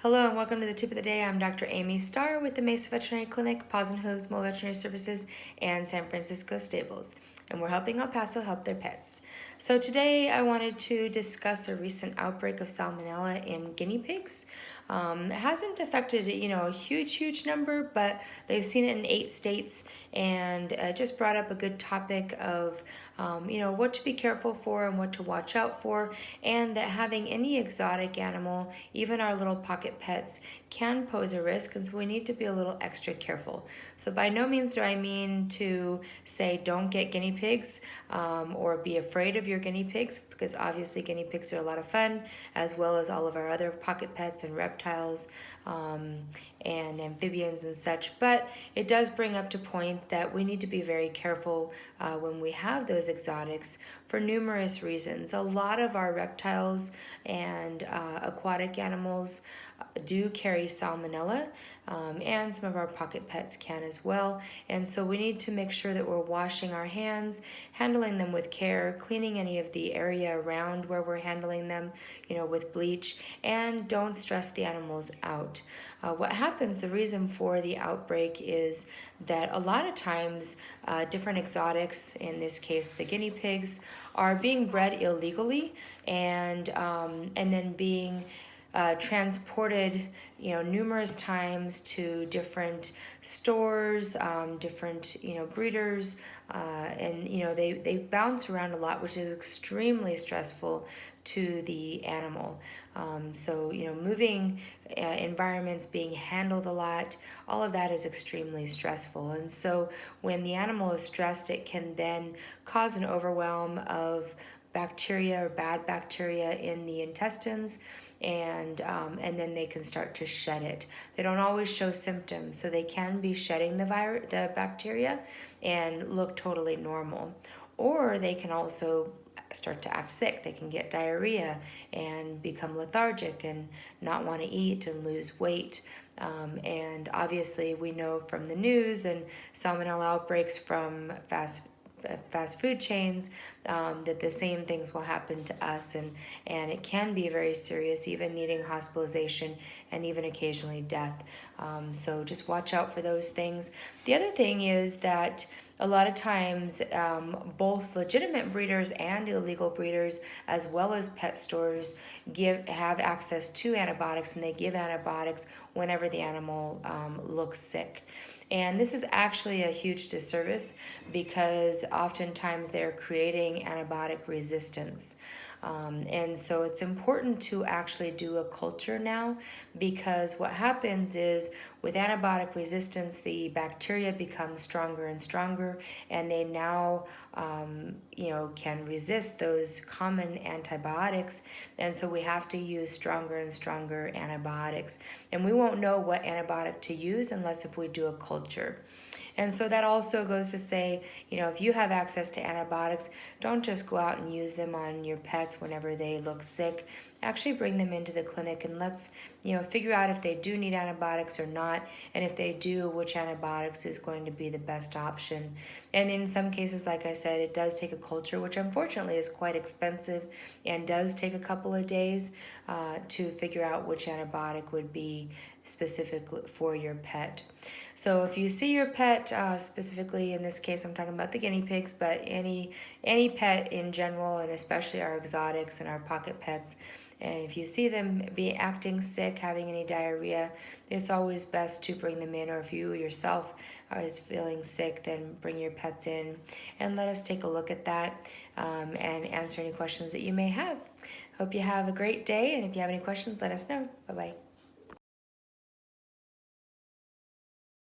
Hello and welcome to the tip of the day. I'm Dr. Amy Starr with the Mesa Veterinary Clinic, Paws and Hooves Mole Veterinary Services, and San Francisco Stables. And we're helping El Paso help their pets. So today I wanted to discuss a recent outbreak of Salmonella in guinea pigs. It hasn't affected, a huge number, but they've seen it in 8 states, and just brought up a good topic of, what to be careful for and what to watch out for, and that having any exotic animal, even our little pocket pets, can pose a risk, and so we need to be a little extra careful. So by no means do I mean to say don't get guinea pigs or be afraid of your guinea pigs, because obviously guinea pigs are a lot of fun, as well as all of our other pocket pets and reptiles and amphibians and such. But it does bring up to point that we need to be very careful when we have those exotics for numerous reasons. A lot of our reptiles and aquatic animals do carry salmonella, and some of our pocket pets can as well. And so we need to make sure that we're washing our hands, handling them with care, cleaning any of the area around where we're handling them, with bleach, and don't stress the animals out. What happens, the reason for the outbreak is that a lot of times different exotics, in this case the guinea pigs, are being bred illegally and then being transported, numerous times to different stores, different, breeders, and they bounce around a lot, which is extremely stressful to the animal. So moving environments, being handled a lot, all of that is extremely stressful. And so when the animal is stressed, it can then cause an overwhelm of bacteria or bad bacteria in the intestines, and then they can start to shed it. They don't always show symptoms, so they can be shedding the bacteria and look totally normal. Or they can also start to act sick. They can get diarrhea and become lethargic and not want to eat and lose weight. And obviously we know from the news and salmonella outbreaks from fast food chains that the same things will happen to us, and it can be very serious, even needing hospitalization and even occasionally death. So just watch out for those things. The other thing is that a lot of times both legitimate breeders and illegal breeders, as well as pet stores, have access to antibiotics, and they give antibiotics whenever the animal looks sick. And this is actually a huge disservice, because oftentimes they're creating antibiotic resistance. And so it's important to actually do a culture now, because what happens is with antibiotic resistance, the bacteria become stronger and stronger, and they now can resist those common antibiotics. And so we have to use stronger and stronger antibiotics. And we won't know what antibiotic to use unless if we do a culture. And so that also goes to say, if you have access to antibiotics, don't just go out and use them on your pets whenever they look sick. Actually bring them into the clinic, and let's, figure out if they do need antibiotics or not, and if they do, which antibiotics is going to be the best option. And in some cases, like I said, it does take a culture, which unfortunately is quite expensive and does take a couple of days to figure out which antibiotic would be specific for your pet. So if you see your pet, specifically in this case I'm talking about the guinea pigs, but any pet in general, and especially our exotics and our pocket pets, and if you see them be acting sick, having any diarrhea, it's always best to bring them in. Or if you yourself are feeling sick, then bring your pets in and let us take a look at that and answer any questions that you may have. Hope you have a great day, and if you have any questions, let us know. Bye-bye.